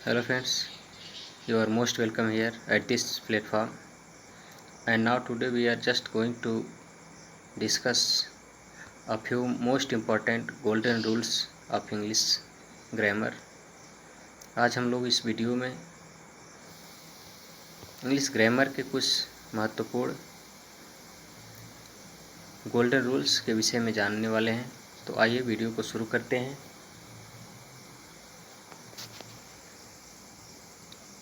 Hello friends, you are most welcome here at this platform. And now today we are just going to discuss a few most important golden rules of English grammar. आज हम लोग इस video में English grammar के कुछ महत्वपूर्ण golden rules के विषय में जानने वाले हैं। तो आइए वीडियो को शुरू करते हैं।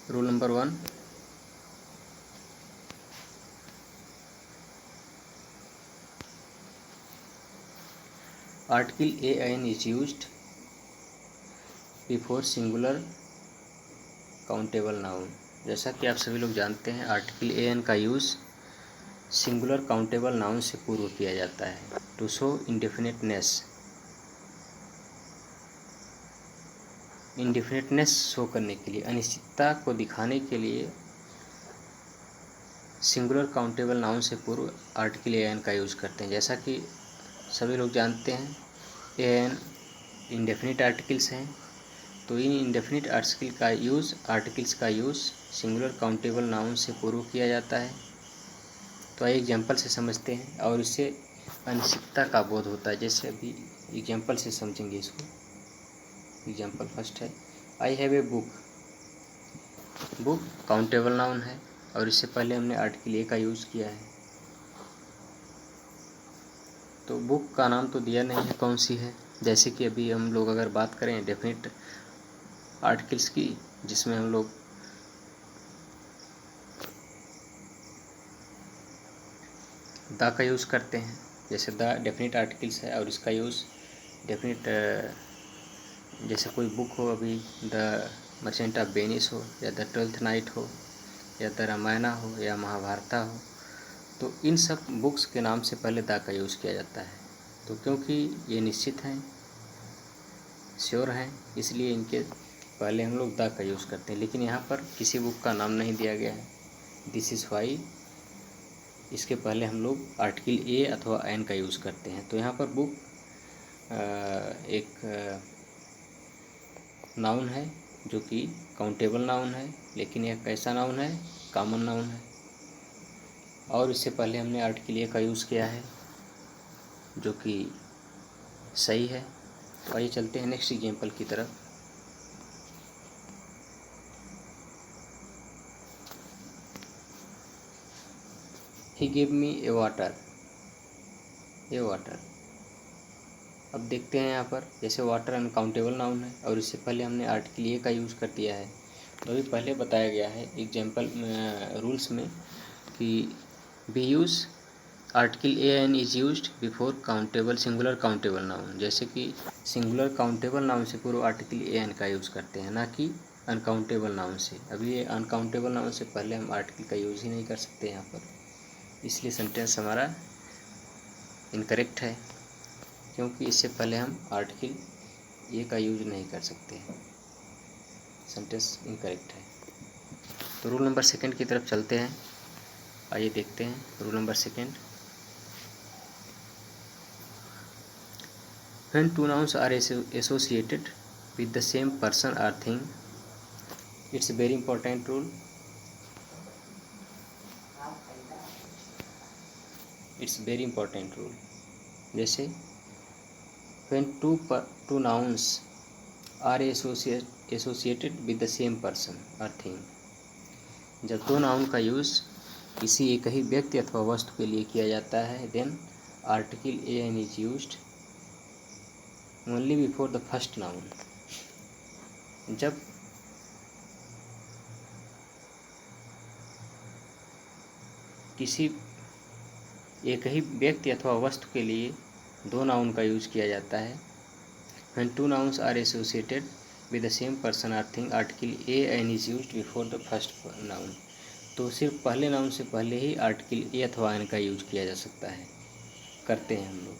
Rule number 1, article an is used before singular countable noun. जैसा कि आप सभी लोग जानते हैं, आर्टिकल an का यूज़ सिंगुलर काउंटेबल नाउन से पूर्व किया जाता है टू शो इंडेफिनेटनेस शो करने के लिए, अनिश्चितता को दिखाने के लिए सिंगुलर काउंटेबल नाउन से पूर्व आर्टिकल an का यूज़ करते हैं। जैसा कि सभी लोग जानते हैं, an इंडेफिनिट आर्टिकल्स हैं, तो इन इंडेफिनिट आर्टिकल्स का यूज़ सिंगुलर काउंटेबल नाउन से पूर्व किया जाता है। तो आइए एग्जाम्पल से समझते हैं और इससे अनिश्चितता का बोध होता है। जैसे अभी एग्जाम्पल से समझेंगे इसको। एग्जाम्पल फर्स्ट है, I have a book. Book countable noun है और इससे पहले हमने आर्टिकल ए का यूज़ किया है। तो बुक का नाम तो दिया नहीं है कौन सी है। जैसे कि अभी हम लोग अगर बात करें डेफिनेट आर्टिकल्स की, जिसमें हम लोग द का यूज़ करते हैं। जैसे द डेफिनेट आर्टिकल्स है और इसका यूज़ डेफिनेट, जैसे कोई बुक हो, अभी द मर्चेंट ऑफ वेनिस हो, या द 12th नाइट हो, या द रामायण हो, या महाभारता हो, तो इन सब बुक्स के नाम से पहले द का यूज़ किया जाता है। तो क्योंकि ये निश्चित हैं, श्योर हैं, इसलिए इनके पहले हम लोग द का यूज़ करते हैं। लेकिन यहाँ पर किसी बुक का नाम नहीं दिया गया है, दिस इज़ वाई इसके पहले हम लोग आर्टिकल ए अथवा एन का यूज़ करते हैं। तो यहाँ पर बुक एक नाउन है जो कि काउंटेबल नाउन है, लेकिन यह कैसा नाउन है? कॉमन नाउन है। और इससे पहले हमने आर्टिकल ए का यूज़ किया है जो कि सही है। तो आइए चलते हैं नेक्स्ट एग्जाम्पल की तरफ। ही गिव मी ए वाटर। अब देखते हैं यहाँ पर, जैसे वाटर अनकाउंटेबल नाउन है और इससे पहले हमने आर्टिकल ए का यूज़ कर दिया है। तो अभी पहले बताया गया है एग्जाम्पल रूल्स में कि be use article a an is used before singular countable noun. जैसे कि सिंगुलर काउंटेबल नाउन से पूर्व आर्टिकल ए एन का यूज़ करते हैं, ना कि अनकाउंटेबल नाउन से। अभी ये अनकाउंटेबल नाउन से पहले हम आर्टिकल का यूज़ ही नहीं कर सकते यहाँ पर, इसलिए सेंटेंस हमारा इनकरेक्ट है, क्योंकि इससे पहले हम आर्टिकल ए का यूज नहीं कर सकते हैं। सेंटेंस इनकरेक्ट है। तो रूल नंबर 2 की तरफ चलते हैं। आइए देखते हैं rule number 2। When two nouns are associated with the same person or thing, it's a very important rule. जैसे when two nouns are associated with the same person or thing, जब दो नाउन का यूज़ किसी एक ही व्यक्ति अथवा वस्तु के लिए किया जाता है, then article a an is used only before the first noun. जब किसी एक ही व्यक्ति अथवा वस्तु के लिए दो नाउन का यूज़ किया जाता है, when two nouns are associated with the same person or thing, article a an is used before the first noun. तो सिर्फ पहले नाउन से पहले ही आर्टिकल ए अथवा एन का यूज किया जा सकता है, करते हैं हम लोग।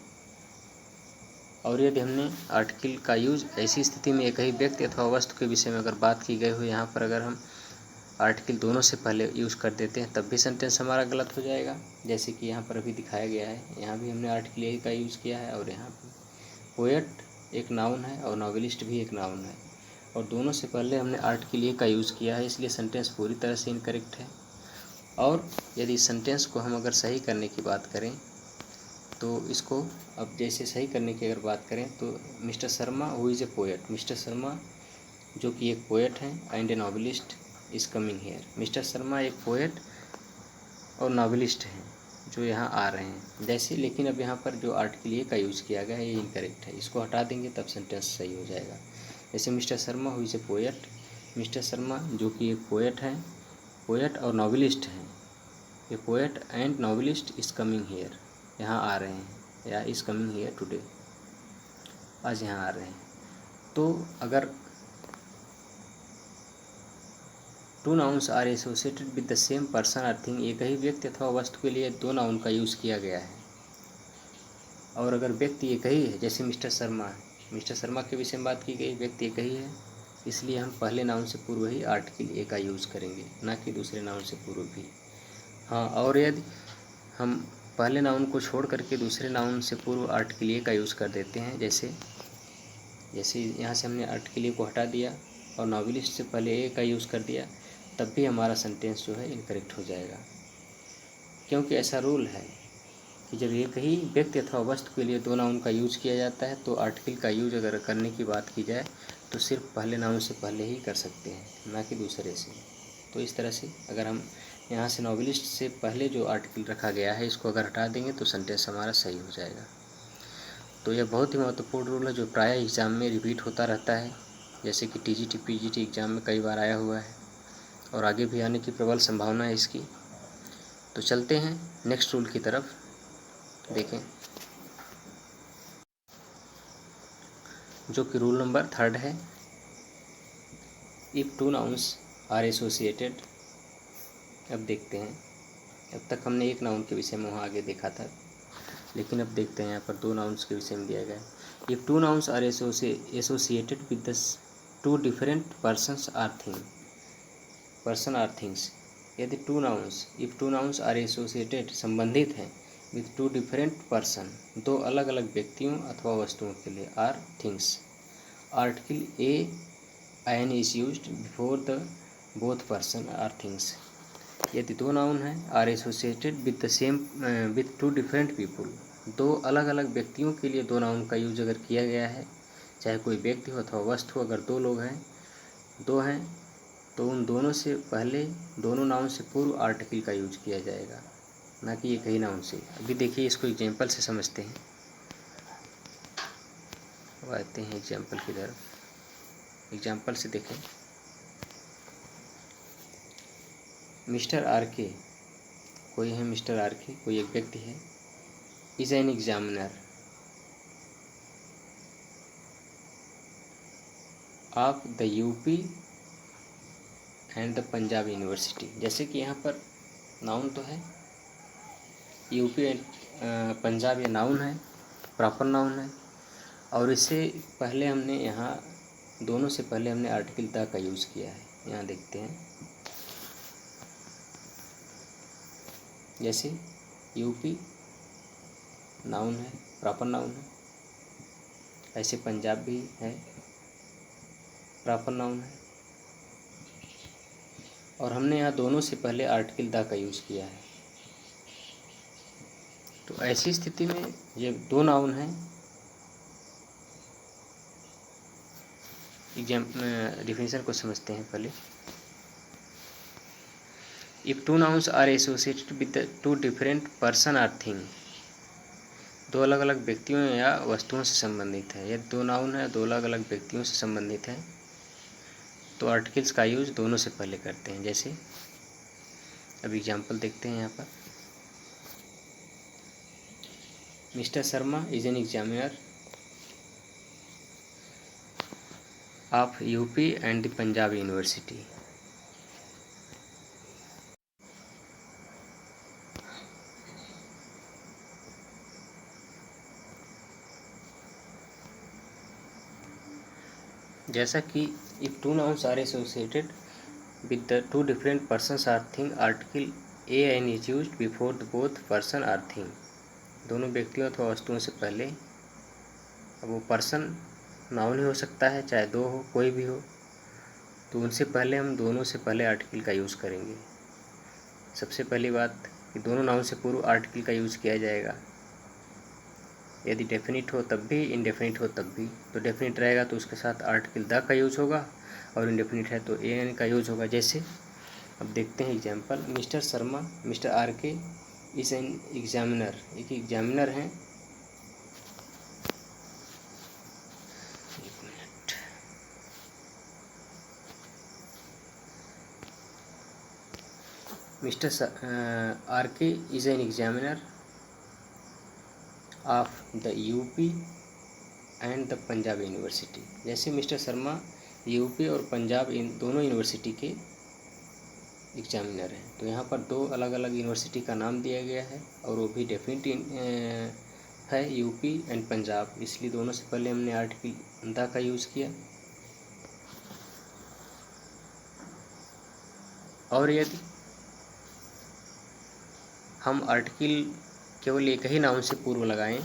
और यदि हमने आर्टिकल का यूज़ ऐसी स्थिति में एक ही व्यक्ति अथवा वस्तु के विषय में अगर बात की गई हो, यहाँ पर अगर हम आर्टिकल दोनों से पहले यूज़ कर देते हैं, तब भी सेंटेंस हमारा गलत हो जाएगा। जैसे कि यहाँ पर अभी दिखाया गया है, यहाँ भी हमने आर्टिकल ए का यूज़ किया है और यहाँ भी। पोएट एक नाउन है और नॉवेलिस्ट भी एक नाउन है। और दोनों से पहले हमने आर्टिकल ए का यूज़ किया है, इसलिए सेंटेंस पूरी तरह से इनकरेक्ट है। और यदि सेंटेंस को हम अगर सही करने की बात करें तो इसको अब जैसे सही करने की अगर बात करें तो mister Sharma who is a poet, mister Sharma जो कि एक पोएट हैं and A novelist is coming here. Mister Sharma एक पोएट और नॉवेलिस्ट हैं जो यहाँ आ रहे हैं जैसे, लेकिन अब यहाँ पर जो आर्टिकल ए का यूज़ किया गया है ये इनकरेक्ट है, इसको हटा देंगे तब सेंटेंस सही हो जाएगा। जैसे mister Sharma who is a poet, mister Sharma जो कि एक पोएट हैं, पोएट और नॉवेलिस्ट हैं, ए poet and novelist is coming here, यहाँ आ रहे हैं, या इज़ कमिंग हेयर टुडे, आज यहाँ आ रहे हैं। तो अगर two nouns are associated with the same person or thing, एक ही व्यक्ति अथवा वस्तु के लिए दो नाउन का यूज़ किया गया है, और अगर व्यक्ति एक ही है जैसे मिस्टर शर्मा है, मिस्टर शर्मा के विषय में बात की गई, व्यक्ति एक ही है, इसलिए हम पहले नाउन से पूर्व ही आर्टिकल ए का यूज़ करेंगे, ना कि दूसरे नाउन से पूर्व भी। हाँ, और यदि हम पहले नाउन को छोड़ करके दूसरे नाउन से पूर्व आर्टिकल ए का यूज़ कर देते हैं, जैसे यहाँ से हमने आर्टिकल ए को हटा दिया और नॉवेलिस्ट से पहले ए का यूज़ कर दिया, तब भी हमारा सेंटेंस जो है इनकरेक्ट हो जाएगा, क्योंकि ऐसा रूल है कि जब एक ही व्यक्ति अथवा वस्तु के लिए दो नाउन का यूज़ किया जाता है तो आर्टिकल का यूज अगर करने की बात की जाए तो सिर्फ पहले नाउन से पहले ही कर सकते हैं, ना कि दूसरे से। तो इस तरह से अगर हम यहाँ से नॉवेलिस्ट से पहले जो आर्टिकल रखा गया है इसको अगर हटा देंगे तो सेंटेंस हमारा सही हो जाएगा। तो यह बहुत ही महत्वपूर्ण रूल है जो प्रायः एग्ज़ाम में रिपीट होता रहता है, जैसे कि टीजीटी पीजीटी एग्ज़ाम में कई बार आया हुआ है और आगे भी आने की प्रबल संभावना है इसकी। तो चलते हैं नेक्स्ट रूल की तरफ, देखें जो कि रूल नंबर 3 है। If two nouns are associated, अब देखते हैं, अब तक हमने एक नाउन के विषय में वहाँ आगे देखा था, लेकिन अब देखते हैं यहाँ पर दो नाउन्स के विषय में दिया गया है। If two nouns are associated with the two different persons or thing, person or things, यदि two nouns, if two nouns are associated संबंधित हैं विथ टू डिफरेंट पर्सन, दो अलग अलग व्यक्तियों अथवा वस्तुओं के लिए, or things, article a an is used before the both person or things. यदि दो नाउन हैं are associated with the same with two different people, दो अलग अलग व्यक्तियों के लिए दो नाउन का यूज अगर किया गया है, चाहे कोई व्यक्ति हो अथवा वस्तु, अगर दो लोग हैं, दो हैं, तो उन दोनों से पहले दोनों नाउन से पूर्व आर्टिकल का यूज किया जाएगा, ना कि एक ही नाउन से। अभी देखिए इसको एग्जाम्पल से समझते हैं, अब आते हैं एग्जाम्पल की तरफ। एग्जाम्पल से देखें, मिस्टर आर के, कोई है मिस्टर आर के, कोई एक व्यक्ति है, is an examiner of the UP and the Punjab university. जैसे कि यहाँ पर नाउन तो है, यूपी एंड पंजाब ये नाउन है, प्रॉपर नाउन है, और इससे पहले हमने यहाँ दोनों से पहले हमने आर्टिकल द का यूज़ किया है। यहाँ देखते हैं, जैसे यूपी नाउन है, प्रॉपर नाउन है, ऐसे पंजाब भी है, प्रॉपर नाउन है, और हमने यहाँ दोनों से पहले आर्टिकल द का यूज़ किया है। तो ऐसी स्थिति में ये दो नाउन हैं, डिफिनेशन को समझते हैं पहले। If two nouns are associated with two different person or thing, दो अलग अलग व्यक्तियों या वस्तुओं से संबंधित है, यदि दो नाउन है दो अलग अलग व्यक्तियों से संबंधित है तो आर्टिकल्स का यूज दोनों से पहले करते हैं। जैसे अब एग्जाम्पल देखते हैं यहाँ पर, mister Sharma is an examiner of UP and the Punjab university. जैसा कि if two nouns are associated with the two different persons or thing, article a an is used before the both person or thing, दोनों व्यक्तियों अथवा वस्तुओं से पहले, अब वो पर्सन नाउन ही हो सकता है, चाहे दो हो, कोई भी हो, तो उनसे पहले हम दोनों से पहले आर्टिकल का यूज़ करेंगे। सबसे पहली बात कि दोनों नाउन से पूर्व आर्टिकल का यूज़ किया जाएगा। यदि डेफिनिट हो तब भी, इनडेफिनिट हो तब भी। तो डेफिनिट रहेगा तो उसके साथ आर्टिकल द का यूज़ होगा, और इनडेफिनिट है तो एन का यूज़ होगा। जैसे अब देखते हैं example, mister Sharma, mister R K is an examiner, एक एग्जामिनर हैं। एक minute, mister R K is an examiner of the UP and the Punjab university. जैसे मिस्टर शर्मा यूपी और पंजाब इन दोनों यूनिवर्सिटी के एग्जामिनर हैं। तो यहाँ पर दो अलग अलग यूनिवर्सिटी का नाम दिया गया है, और वो भी डेफिनेट है यूपी एंड पंजाब, इसलिए दोनों से पहले हमने आर्टिकल द का यूज़ किया। और यदि हम आर्टिकल केवल एक ही नाउन से पूर्व लगाएं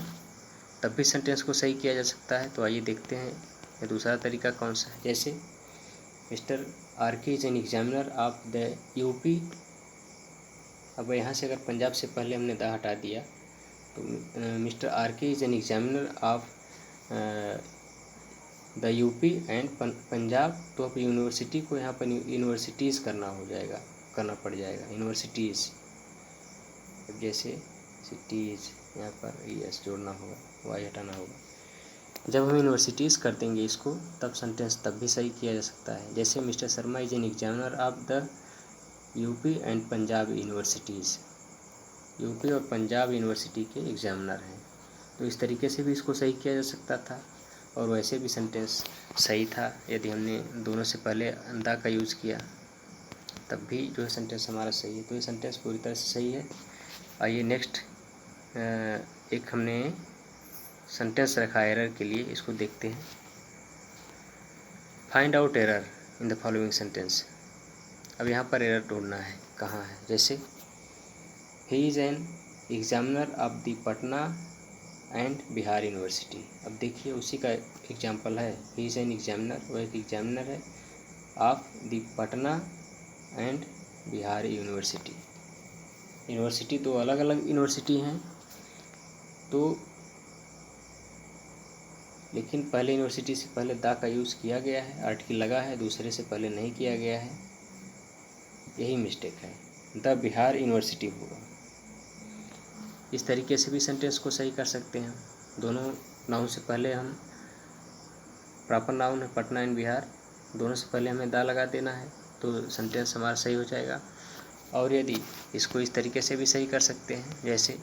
तब भी सेंटेंस को सही किया जा सकता है। तो आइए देखते हैं ये दूसरा तरीका कौन सा है। जैसे mister R K is an examiner of the UP. अब यहाँ से अगर पंजाब से पहले हमने द हटा दिया तो mister R K is an examiner of the UP and Punjab. तो अब यूनिवर्सिटी को यहाँ पर यूनिवर्सिटीज़ करना पड़ जाएगा, यूनिवर्सिटीज़। अब जैसे सिटीज़, यहाँ पर एस जोड़ना होगा, वाई हटाना होगा। जब हम यूनिवर्सिटीज़ कर देंगे इसको, तब सेंटेंस तब भी सही किया जा सकता है। जैसे mister Sharma is an examiner of the UP and Punjab universities, UP और पंजाब यूनिवर्सिटी के एग्जामिनर हैं। तो इस तरीके से भी इसको सही किया जा सकता था, और वैसे भी सेंटेंस सही था। यदि हमने दोनों से पहले द का यूज़ किया तब भी जो है सेंटेंस हमारा सही है। तो ये सेंटेंस पूरी तरह से सही है। आइए नेक्स्ट एक हमने सेंटेंस रखा एरर के लिए, इसको देखते हैं। Find out error in the following sentence. अब यहाँ पर एरर ढूंढना है, कहाँ है। जैसे he is an examiner of the Patna and Bihar university. अब देखिए उसी का एग्जाम्पल है, ही इज़ एन एग्जामिनर, वो एक एग्जामिनर है of the Patna and Bihar university. University तो अलग अलग यूनिवर्सिटी हैं, तो लेकिन पहले यूनिवर्सिटी से पहले द का यूज़ किया गया है, आर्टिकल लगा है, दूसरे से पहले नहीं किया गया है, यही मिस्टेक है। द बिहार यूनिवर्सिटी होगा। इस तरीके से भी सेंटेंस को सही कर सकते हैं। दोनों नाउन से पहले हम, प्रॉपर नाउन है पटना एंड बिहार, दोनों से पहले हमें द लगा देना है, तो सेंटेंस हमारा सही हो जाएगा। और यदि इसको इस तरीके से भी सही कर सकते हैं, जैसे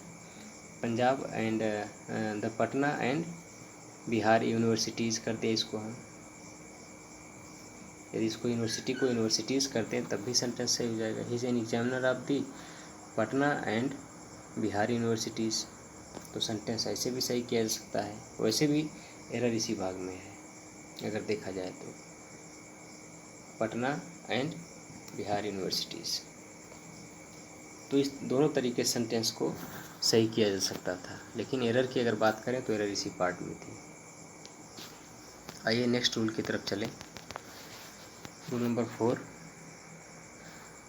Punjab and the Patna and Bihar universities कर दे इसको हम, यदि इसको यूनिवर्सिटी को यूनिवर्सिटीज़ करते हैं तब भी सेंटेंस सही हो जाएगा। He is an examiner of the Patna and Bihar universities. तो सेंटेंस ऐसे भी सही किया जा सकता है। वैसे भी एरर इसी भाग में है अगर देखा जाए तो, पटना एंड बिहार यूनिवर्सिटीज़। तो इस दोनों तरीके से सेंटेंस को सही किया जा सकता था, लेकिन एरर की अगर बात करें तो एरर इसी पार्ट में थी। आइए नेक्स्ट रूल की तरफ चलें। Rule number 4,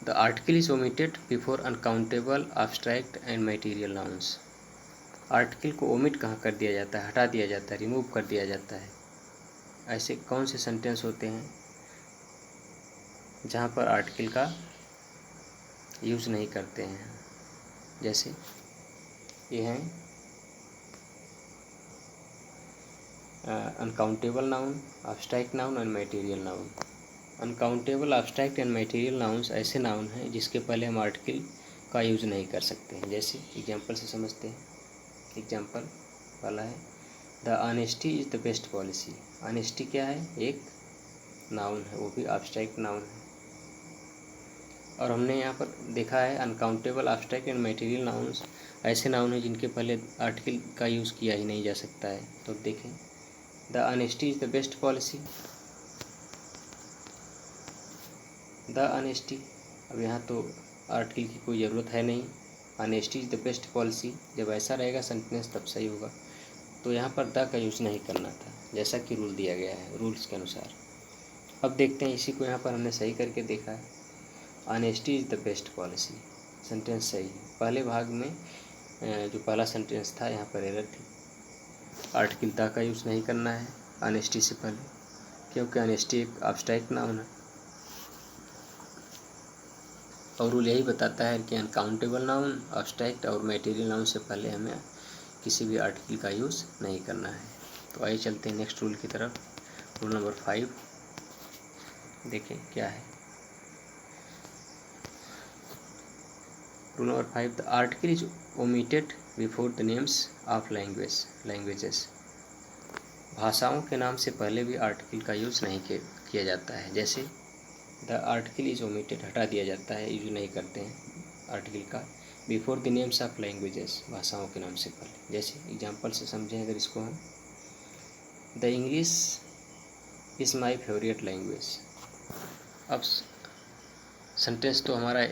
the article is omitted before uncountable abstract and material nouns. Article को ओमिट कहाँ कर दिया जाता है, हटा दिया जाता है, रिमूव कर दिया जाता है। ऐसे कौन से सेंटेंस होते हैं जहाँ पर आर्टिकल का यूज़ नहीं करते हैं। जैसे ये हैं uncountable noun, abstract noun and material noun. Uncountable, abstract and material nouns ऐसे नाउन हैं जिसके पहले हम आर्टिकल का यूज़ नहीं कर सकते हैं। जैसे एग्जांपल से समझते हैं। एग्जांपल वाला है, the honesty is the best policy. Honesty क्या है, एक नाउन है, वो भी एब्स्ट्रैक्ट नाउन है। और हमने यहाँ पर देखा है uncountable, abstract and material nouns ऐसे नाउन हैं जिनके पहले आर्टिकल का यूज़ किया ही नहीं जा सकता है। तो देखें, the honesty is the best policy, the honesty. अब यहाँ तो आर्टिकल की कोई ज़रूरत है नहीं, honesty is the best policy. जब ऐसा रहेगा सेंटेंस तब सही होगा। तो यहाँ पर द का यूज़ नहीं करना था, जैसा कि रूल दिया गया है, रूल्स के अनुसार। अब देखते हैं, इसी को यहाँ पर हमने सही करके देखा है। Honesty is the best policy, sentence सही है। पहले भाग में जो पहला सेंटेंस था यहाँ पर एरर थी। आर्टिकल द का यूज़ नहीं करना है ऑनेस्टी से पहले, क्योंकि ऑनेस्टी एक एब्स्ट्रैक्ट नाउन है और रूल यही बताता है कि अनकाउंटेबल नाउन, एब्स्ट्रैक्ट और मटेरियल नाउन से पहले हमें किसी भी आर्टिकल का यूज़ नहीं करना है। तो आइए चलते हैं नेक्स्ट रूल की तरफ। रूल नंबर 5 देखें क्या है। Rule number 5, the article is omitted before the names of languages. भाषाओं के नाम से पहले भी आर्टिकल का यूज़ नहीं किया जाता है। जैसे द आर्टिकल इज ओमिटेड, हटा दिया जाता है, यूज नहीं करते हैं आर्टिकल का। Before the names of languages, भाषाओं के नाम से पहले। जैसे एग्जांपल से समझें अगर इसको हम, the English is my favourite language. अब सेंटेंस तो हमारा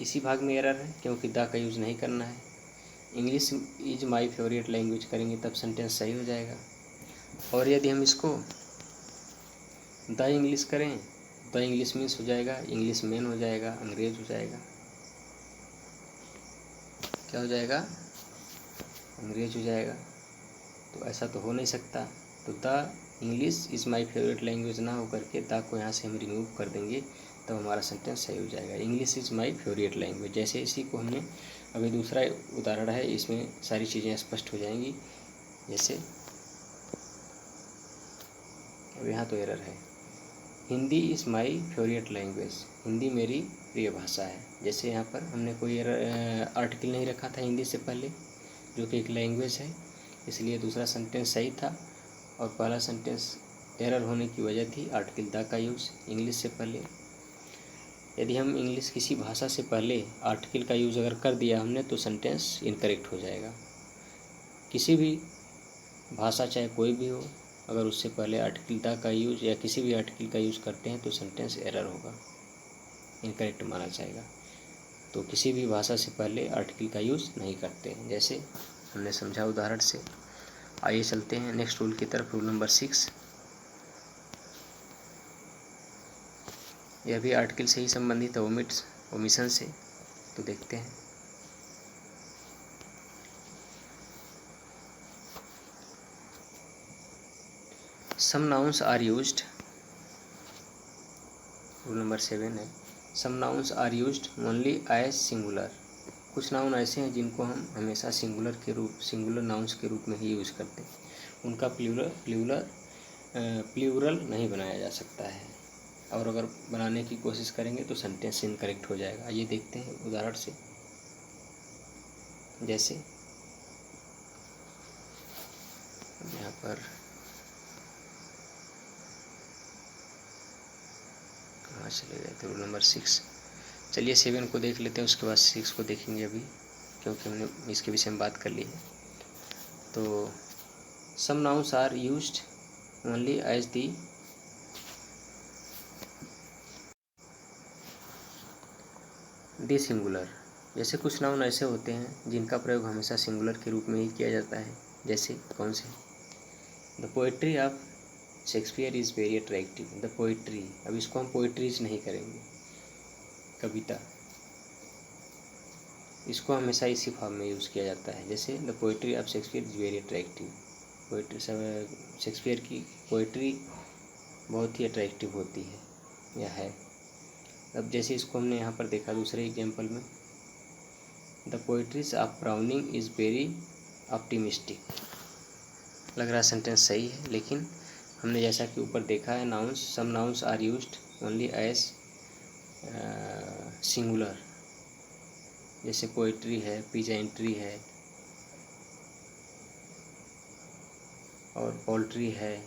इसी भाग में एरर है, क्योंकि द का यूज़ नहीं करना है। English is my favourite language करेंगे तब सेंटेंस सही हो जाएगा। और यदि हम इसको द इंग्लिश करें, द इंग्लिश मीन्स हो जाएगा इंग्लिश मैन हो जाएगा, अंग्रेज हो जाएगा। क्या हो जाएगा? अंग्रेज हो जाएगा। तो ऐसा तो हो नहीं सकता। तो the English is my favourite language ना हो करके द को यहाँ से हम रिमूव कर देंगे, तब हमारा सेंटेंस सही हो जाएगा। English is my favourite language. जैसे इसी को हमने, अभी दूसरा उदाहरण है, इसमें सारी चीज़ें स्पष्ट हो जाएंगी। जैसे अब यहाँ तो एरर है, Hindi is my favourite language, Hindi मेरी प्रिय भाषा है। जैसे यहाँ पर हमने कोई आर्टिकल नहीं रखा था हिंदी से पहले, जो कि एक लैंग्वेज है, इसलिए दूसरा सेंटेंस सही था। और पहला सेंटेंस एरर होने की वजह थी आर्टिकल द का यूज़ इंग्लिश से पहले। यदि हम इंग्लिश किसी भाषा से पहले आर्टिकल का यूज़ अगर कर दिया हमने, तो सेंटेंस इनकरेक्ट हो जाएगा। किसी भी भाषा चाहे कोई भी हो, अगर उससे पहले आर्टिकल द का यूज़ या किसी भी आर्टिकल का यूज़ करते हैं तो सेंटेंस एरर होगा, इनकरेक्ट माना जाएगा। तो किसी भी भाषा से पहले आर्टिकल का यूज़ नहीं करते हैं, जैसे हमने समझा उदाहरण से। आइए चलते हैं नेक्स्ट रूल की तरफ। रूल नंबर 6, यह भी आर्टिकल से ही संबंधित है, ओमिशन से। तो देखते हैं। Some nouns are used, rule number 7 है, some nouns are used only as singular. कुछ नाउन ऐसे हैं जिनको हम हमेशा सिंगुलर नाउन्स के रूप में ही यूज़ करते हैं, उनका प्लूरल नहीं बनाया जा सकता है, और अगर बनाने की कोशिश करेंगे तो सेंटेंस इनकरेक्ट हो जाएगा। ये देखते हैं उदाहरण से। जैसे यहाँ पर कहाँ चले गए थे, रूल नंबर 6। चलिए 7 को देख लेते हैं, उसके बाद 6 को देखेंगे अभी, क्योंकि हमने इसके विषय में बात कर ली है। तो some nouns are used only as the singular. जैसे कुछ नाउन ऐसे होते हैं जिनका प्रयोग हमेशा सिंगुलर के रूप में ही किया जाता है। जैसे कौन से? The poetry of Shakespeare is very attractive. The poetry, अब इसको हम पोइट्रीज नहीं करेंगे, कविता, इसको हमेशा इसी फॉर्म में यूज़ किया जाता है। जैसे the poetry of Shakespeare is very attractive, poetry Shakespeare की पोइट्री बहुत ही अट्रैक्टिव होती है या है। अब जैसे इसको हमने यहाँ पर देखा दूसरे एग्जाम्पल में, the poetries of browning is very optimistic. लग रहा सेंटेंस सही है, लेकिन हमने जैसा कि ऊपर देखा है, nouns, some nouns are used only as singular. जैसे पोइट्री है, पीजेंट्री है और पोल्ट्री है,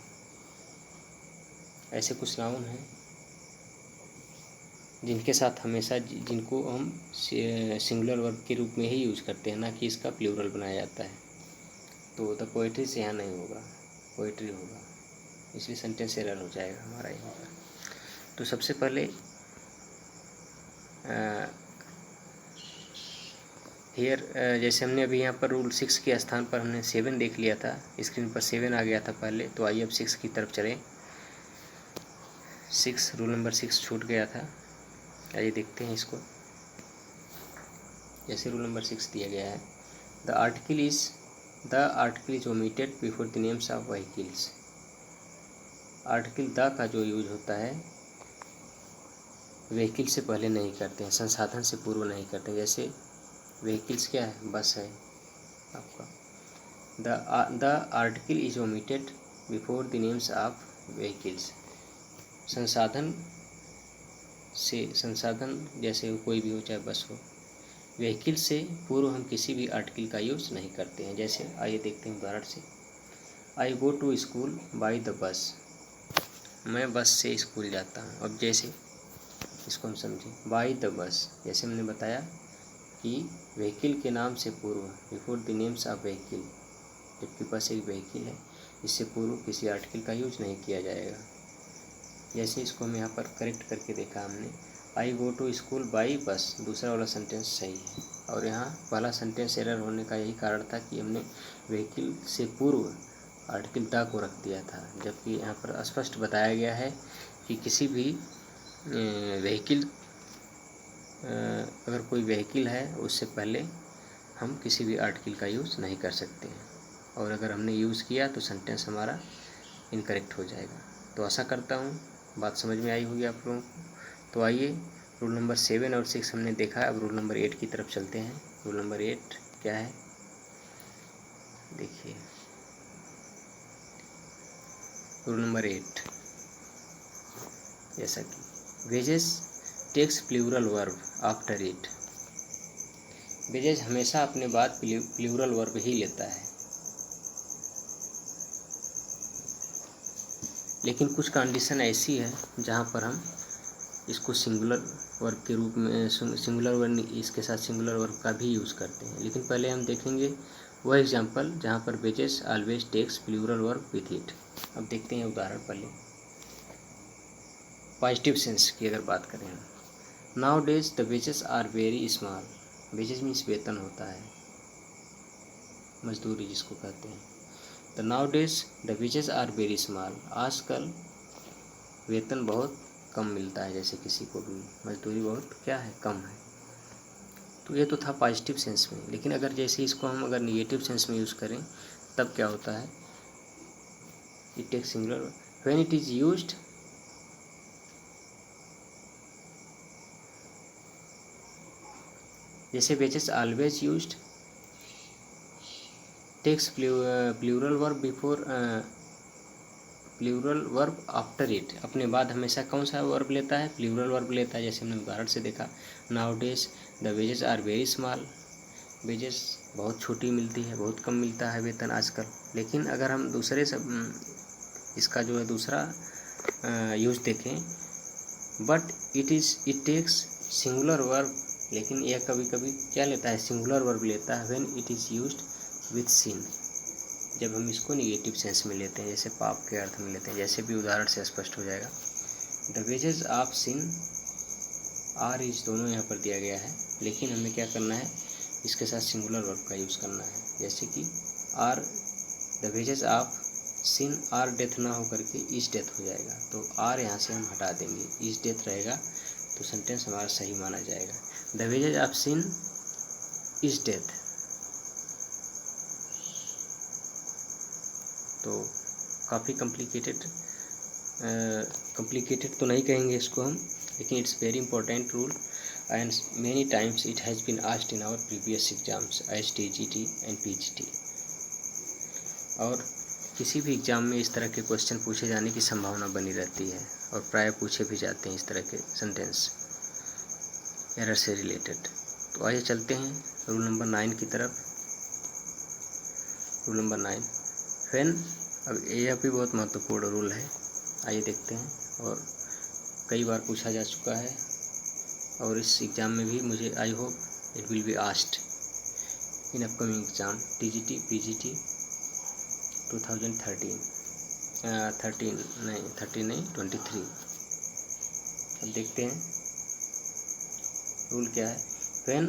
ऐसे कुछ नाउन हैं जिनके साथ हमेशा, जिनको हम सिंगुलर वर्ब के रूप में ही यूज़ करते हैं, ना कि इसका प्लूरल बनाया जाता है। तो द पोइट्री से यहाँ नहीं होगा, पोइट्री होगा, इसलिए सेंटेंस एरर हो जाएगा हमारा यहाँ पर। तो सबसे पहले हियर, जैसे हमने अभी यहाँ पर रूल 6 के स्थान पर हमने 7 देख लिया था, स्क्रीन पर 7 आ गया था पहले। तो आइए अब 6 की तरफ चलें। रूल नंबर 6 छूट गया था। आइए देखते हैं इसको। जैसे रूल नंबर 6 दिया गया है, the article is omitted before the names of vehicles. Article the का जो यूज होता है व्हीकल से पहले नहीं करते हैं, संसाधन से पूर्व नहीं करते हैं। जैसे व्हीकल्स क्या है, बस है आपका। The article is omitted before the names of vehicles. संसाधन जैसे कोई भी हो, चाहे बस हो, व्हीकल से पूर्व हम किसी भी आर्टिकल का यूज़ नहीं करते हैं। जैसे आइए देखते हैं उदाहरण से। I go to school by the bus. मैं बस से स्कूल जाता हूँ। अब जैसे इसको हम समझें, बाई द बस, जैसे मैंने बताया कि व्हीकल के नाम से पूर्व, before the names of vehicle, जबकि बस एक व्हीकल है, इससे पूर्व किसी आर्टिकल का यूज नहीं किया जाएगा। जैसे इसको हम यहाँ पर करेक्ट करके देखा हमने, I go to school by bus, दूसरा वाला सेंटेंस सही है। और यहाँ पहला सेंटेंस एरर होने का यही कारण था कि हमने व्हीकल से पूर्व आर्टिकल द को रख दिया था, जबकि यहाँ पर स्पष्ट बताया गया है कि किसी भी व्हीकल, अगर कोई व्हीकल है उससे पहले हम किसी भी आर्टिकल का यूज़ नहीं कर सकते हैं, और अगर हमने यूज़ किया तो सेंटेंस हमारा इनकरेक्ट हो जाएगा। तो आशा करता हूँ बात समझ में आई होगी आप लोगों को। तो आइए, रूल नंबर 7 और 6 हमने देखा, अब रूल नंबर 8 की तरफ चलते हैं। रूल नंबर 8 क्या है, देखिए। रूल नंबर 8 जैसा कि wages takes plural verb after it. Wages हमेशा अपने बाद प्लूरल वर्ब ही लेता है, लेकिन कुछ कंडीशन ऐसी है जहाँ पर हम इसको सिंगुलर वर्ब के रूप में, सिंगुलर वर्ब इसके साथ सिंगुलर वर्ब का भी यूज़ करते हैं। लेकिन पहले हम देखेंगे वह एग्जांपल जहाँ पर wages always takes plural verb with it. अब देखते हैं उदाहरण पहले। पॉजिटिव सेंस की अगर बात करें हम, nowadays the wages are very small. Wages means वेतन होता है, मजदूरी जिसको कहते हैं। The nowadays the wages are very small. आजकल वेतन बहुत कम मिलता है, जैसे किसी को भी मजदूरी बहुत क्या है, कम है। तो ये तो था पॉजिटिव सेंस में। लेकिन अगर जैसे इसको हम अगर निगेटिव सेंस में यूज़ करें तब क्या होता है, it takes singular when it is used, जैसे wages always used takes plural verb before, plural verb after it. अपने बाद हमेशा कौन सा वर्ब लेता है, प्लूरल वर्ब लेता है। जैसे हमने उदाहरण से देखा, nowadays the wages are very small. Wages बहुत छोटी मिलती है, बहुत कम मिलता है वेतन आजकल। लेकिन अगर हम दूसरे सब इसका जो है दूसरा यूज देखें, but it takes singular verb, लेकिन यह कभी कभी क्या लेता है, सिंगुलर वर्ब लेता है when it is used with sin, जब हम इसको निगेटिव सेंस में लेते हैं, जैसे पाप के अर्थ में लेते हैं। जैसे भी उदाहरण से स्पष्ट हो जाएगा, the wages of sin are is, दोनों यहाँ पर दिया गया है, लेकिन हमें क्या करना है, इसके साथ सिंगुलर वर्ब का यूज़ करना है। जैसे कि are, the wages of sin are death ना हो करके इज डेथ हो जाएगा, तो आर यहाँ से हम हटा देंगे, इज डेथ रहेगा, तो सेंटेंस हमारा सही माना जाएगा। The wages of sin is death. तो काफ़ी कॉम्प्लिकेटेड तो नहीं कहेंगे इसको हम, लेकिन it's very important rule and many times it has been asked in our previous exams as TGT and PGT। और किसी भी एग्ज़ाम में इस तरह के क्वेश्चन पूछे जाने की संभावना बनी रहती है, और प्राय पूछे भी जाते हैं इस तरह के सेंटेंस एरर से रिलेटेड। तो आइए चलते हैं रूल नंबर 9 की तरफ। रूल नंबर 9 व्हेन, अब यह भी बहुत महत्वपूर्ण रूल है, आइए देखते हैं, और कई बार पूछा जा चुका है, और इस एग्ज़ाम में भी मुझे I hope it will be asked in upcoming exam TGT PGT 2013 23। अब देखते हैं रूल क्या है। When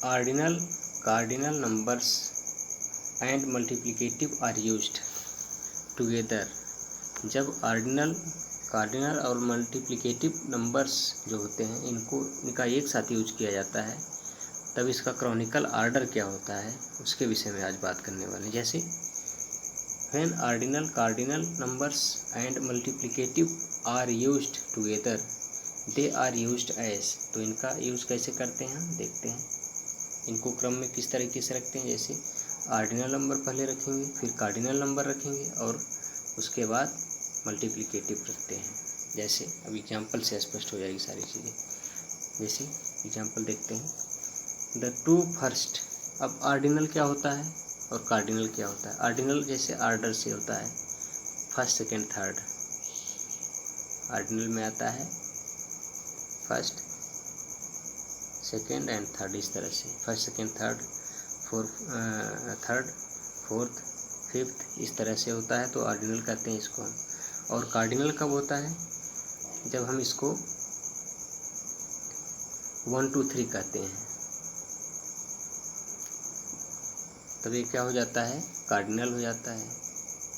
ordinal cardinal numbers and multiplicative are used together. जब ऑर्डिनल कार्डिनल और मल्टीप्लिकेटिव नंबर्स जो होते हैं इनका एक साथ यूज किया जाता है, तब इसका क्रॉनिकल आर्डर क्या होता है उसके विषय में आज बात करने वाले हैं। जैसे when ordinal cardinal numbers and multiplicative are used together they are used as. तो इनका यूज कैसे करते हैं हम देखते हैं। इनको क्रम में किस तरीके से रखते हैं, जैसे ऑर्डिनल नंबर पहले रखेंगे, फिर कार्डिनल नंबर रखेंगे और उसके बाद मल्टीप्लिकेटिव रखते हैं। जैसे अब एग्जाम्पल से स्पष्ट हो जाएगी सारी चीज़ें। जैसे एग्जाम्पल देखते हैं, द टू फर्स्ट। अब ऑर्डिनल क्या होता है और कार्डिनल क्या होता है। ऑर्डिनल जैसे आर्डर से होता है, फर्स्ट सेकेंड थर्ड। ऑर्डिनल में आता है फर्स्ट सेकेंड एंड थर्ड, इस तरह से first second third third fourth fifth, इस तरह से होता है, तो ऑर्डिनल कहते हैं इसको हम। और कार्डिनल कब होता है, जब हम इसको 1 2 3 कहते हैं, तब ये क्या हो जाता है, कार्डिनल हो जाता है।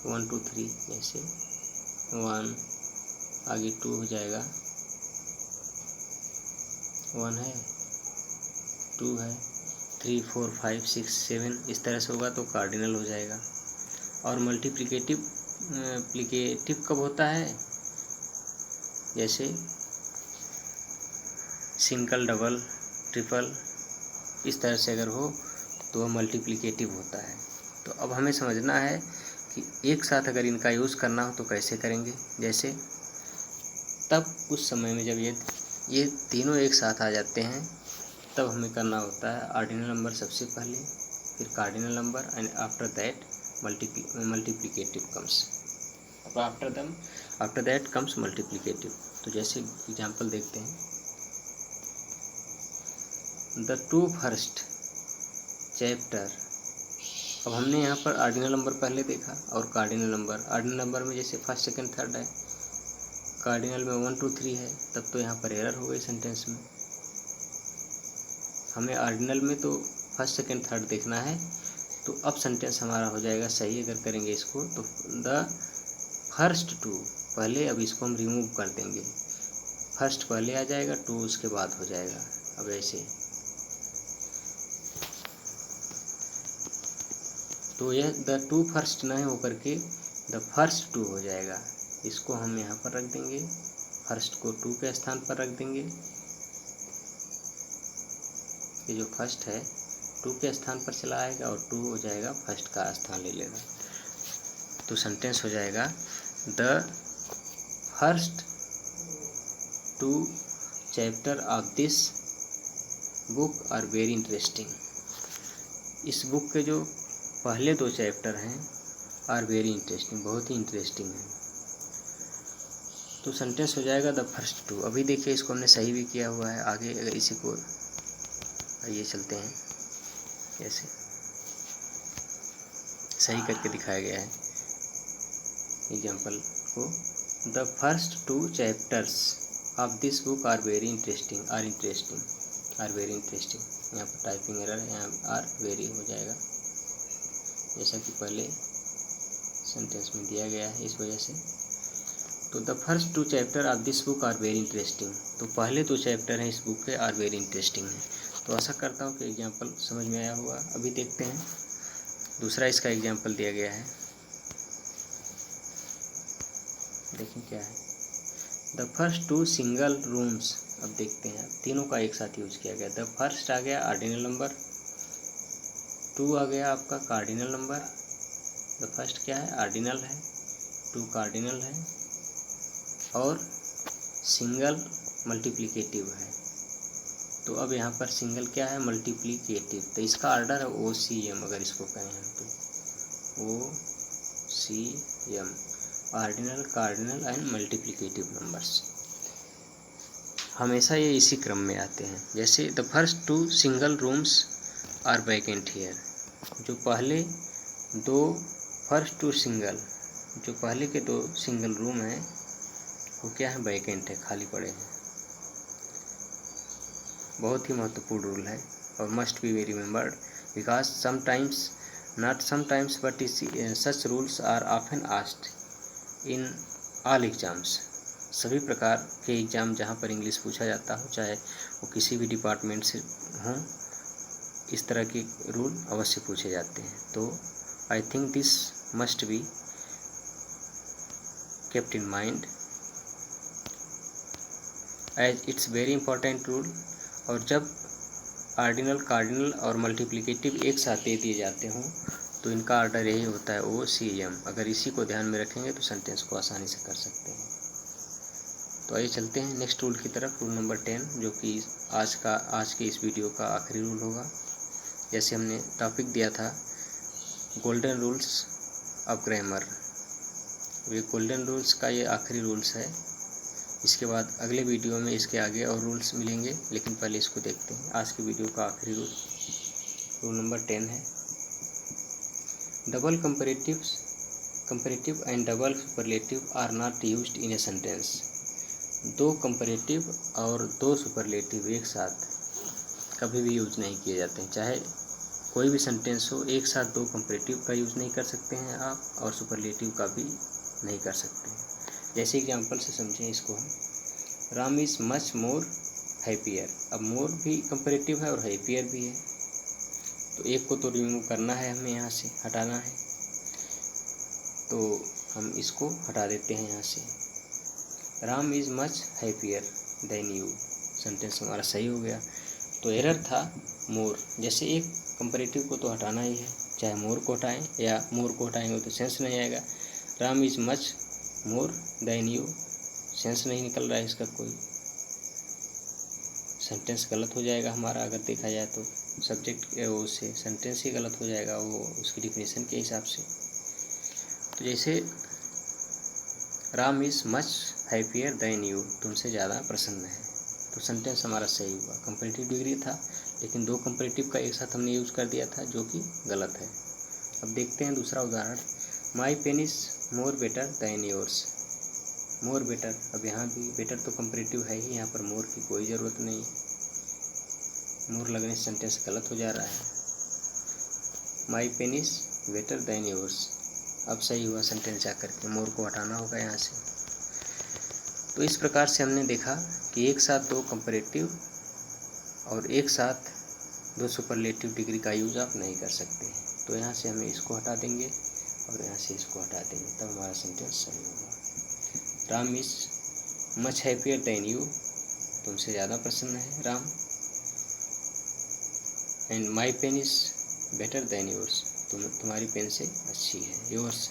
1 2 3 जैसे 1, आगे 2 हो जाएगा, 1 है, 2 है, 3 4 5 6 7, इस तरह से होगा तो कार्डिनल हो जाएगा। और मल्टीप्लिकेटिव कब होता है, जैसे सिंगल डबल ट्रिपल, इस तरह से अगर हो तो वह मल्टीप्लिकेटिव होता है। तो अब हमें समझना है कि एक साथ अगर इनका यूज़ करना हो तो कैसे करेंगे। जैसे तब उस समय में जब ये तीनों एक साथ आ जाते हैं, तब हमें करना होता है ऑर्डिनल नंबर सबसे पहले, फिर cardinal number and after that multiplicative comes. After that comes multiplicative. तो जैसे एग्जाम्पल देखते हैं, द टू फर्स्ट चैप्टर। अब हमने यहाँ पर ऑर्डिनल नंबर पहले देखा और कार्डिनल नंबर। ऑर्डिनल नंबर में जैसे फर्स्ट सेकेंड थर्ड है, कार्डिनल में 1 2 3 है, तब तो यहाँ पर एरर हो गई सेंटेंस में। हमें ऑर्डिनल में तो फर्स्ट सेकेंड थर्ड देखना है, तो अब सेंटेंस हमारा हो जाएगा सही अगर करेंगे इसको। तो द फर्स्ट टू पहले, अब इसको हम रिमूव कर देंगे, फर्स्ट पहले आ जाएगा, टू उसके बाद हो जाएगा। अब ऐसे तो यह द टू फर्स्ट नहीं होकर के द फर्स्ट टू हो जाएगा। इसको हम यहाँ पर रख देंगे, फर्स्ट को टू के स्थान पर रख देंगे। ये जो फर्स्ट है टू के स्थान पर चला आएगा और टू हो जाएगा फर्स्ट का स्थान ले लेगा। तो सेंटेंस हो जाएगा the first two chapter of this book are very interesting. इस बुक के जो पहले 2 चैप्टर हैं आर वेरी इंटरेस्टिंग, बहुत ही इंटरेस्टिंग है। तो सेंटेंस हो जाएगा द फर्स्ट टू। अभी देखिए इसको हमने सही भी किया हुआ है। आगे अगर इसी को ये चलते हैं, ऐसे सही करके दिखाया गया है एग्जाम्पल को। The first 2 chapters of this book are very interesting, are very interesting. यहाँ पर टाइपिंग एरर है, यहाँ आर वेरी हो जाएगा जैसा कि पहले सेंटेंस में दिया गया है, इस वजह से। तो the first 2 chapter of this book are very interesting. तो पहले 2 चैप्टर हैं इस बुक के आर वेरी इंटरेस्टिंग है। तो आशा करता हूँ कि एग्जाम्पल समझ में आया होगा। अभी देखते हैं दूसरा इसका एग्जाम्पल दिया गया है, देखें क्या है। The first 2 single rooms. अब देखते हैं, तीनों का एक साथ यूज किया गया। द फर्स्ट आ गया ऑर्डिनल नंबर, 2 आ गया आपका कार्डिनल नंबर। द फर्स्ट क्या है, ऑर्डिनल है, 2 कार्डिनल है और सिंगल मल्टीप्लिकेटिव है। तो अब यहाँ पर सिंगल क्या है, मल्टीप्लिकेटिव। तो इसका ऑर्डर है OCM, अगर इसको कहें हम तो OCM, ordinal cardinal and multiplicative numbers. हमेशा ये इसी क्रम में आते हैं। जैसे the first 2 single rooms are vacant here. जो पहले 2 फर्स्ट 2 सिंगल, जो पहले के 2 सिंगल रूम हैं वो क्या है, वैकेंट है, खाली पड़े हैं। बहुत ही महत्वपूर्ण रूल है और must be very remembered because sometimes, not sometimes but such rules are often asked in all exams. सभी प्रकार के एग्ज़ाम जहाँ पर इंग्लिश पूछा जाता हो, चाहे वो किसी भी डिपार्टमेंट से हों, इस तरह के रूल अवश्य पूछे जाते हैं। तो I think this must be kept in mind as it's very important rule। और जब ऑर्डिनल, कार्डिनल और मल्टीप्लिकेटिव एक साथ दे दिए जाते हों तो इनका ऑर्डर यही होता है OCM। अगर इसी को ध्यान में रखेंगे तो सेंटेंस को आसानी से कर सकते हैं। तो आइए चलते हैं नेक्स्ट रूल की तरफ, रूल नंबर 10, जो कि आज के इस वीडियो का आखिरी रूल होगा। जैसे हमने टॉपिक दिया था गोल्डन रूल्स ऑफ ग्रामर, ये गोल्डन रूल्स का ये आखिरी रूल्स है। इसके बाद अगले वीडियो में इसके आगे और रूल्स मिलेंगे, लेकिन पहले इसको देखते हैं। आज के वीडियो का आखिरी रूल नंबर 10 है, double comparative and double superlative are not used in a sentence. दो कंपैरेटिव और दो सुपरलेटिव एक साथ कभी भी यूज नहीं किए जाते हैं। चाहे कोई भी सेंटेंस हो, एक साथ दो कंपैरेटिव का यूज़ नहीं कर सकते हैं आप, और सुपरलेटिव का भी नहीं कर सकते हैं। जैसे एग्जाम्पल से समझें इसको हम, Ram is much more happier. अब मोर भी कंपैरेटिव है और हैप्पियर भी है, तो एक को तो रिमूव करना है, हमें यहाँ से हटाना है, तो हम इसको हटा देते हैं यहाँ से। Ram is much happier than you, sentence हमारा सही हो गया। तो एरर था मोर। जैसे एक कंपैरेटिव को तो हटाना ही है, चाहे मोर को हटाएं या मोर को हटाएंगे तो सेंस नहीं आएगा। Ram is much more than you, sense नहीं निकल रहा है इसका, कोई सेंटेंस गलत हो जाएगा हमारा। अगर देखा जाए तो सब्जेक्ट वो से सेंटेंस ही गलत हो जाएगा, वो उसकी डिफिनेशन के हिसाब से। तो जैसे Ram is much happier than you, तुमसे ज़्यादा प्रसन्न है, तो सेंटेंस हमारा सही हुआ। कंपैरेटिव डिग्री था, लेकिन दो कंपैरेटिव का एक साथ हमने यूज़ कर दिया था, जो कि गलत है। अब देखते हैं दूसरा उदाहरण, my pen is more better than yours. More better, अब यहाँ भी बेटर तो कंपैरेटिव है ही, यहाँ पर मोर की कोई ज़रूरत नहीं, मोर लगने से सेंटेंस गलत हो जा रहा है। My pen is better than yours, अब सही हुआ सेंटेंस जाकर के, मोर को हटाना होगा यहाँ से। तो इस प्रकार से हमने देखा कि एक साथ दो कंपैरेटिव और एक साथ दो सुपरलेटिव डिग्री का यूज़ आप नहीं कर सकते हैं। तो यहाँ से हमें इसको हटा देंगे और यहाँ से इसको हटा देंगे, तब हमारा सेंटेंस सही होगा। Ram is much happier than you, तुमसे ज़्यादा प्रसन्न है Ram. And my pen is better than yours, तुम्हारी पेन से अच्छी है, योर्स।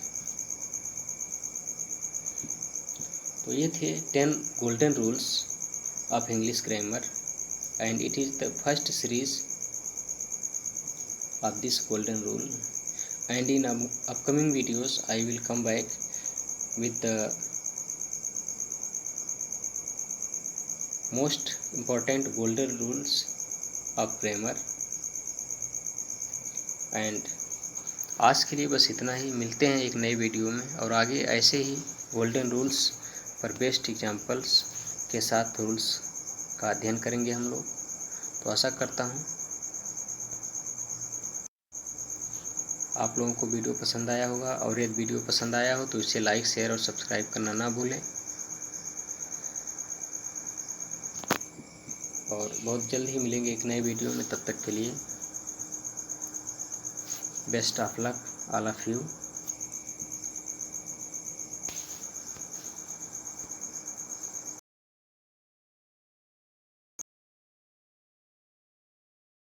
तो ये थे 10 golden rules of English grammar, and it is the first series of this golden rule, and in upcoming videos I will come back with the most important golden rules of grammar। and आज के लिए बस इतना ही, मिलते हैं एक नई video में, और आगे ऐसे ही गोल्डन रूल्स पर बेस्ट एग्जाम्पल्स के साथ रूल्स का अध्ययन करेंगे हम लोग। तो आशा करता हूँ आप लोगों को वीडियो पसंद आया होगा, और यदि वीडियो पसंद आया हो तो इसे लाइक, शेयर और सब्सक्राइब करना ना भूलें। और बहुत जल्द ही मिलेंगे एक नए वीडियो में, तब तक के लिए best of luck all of you.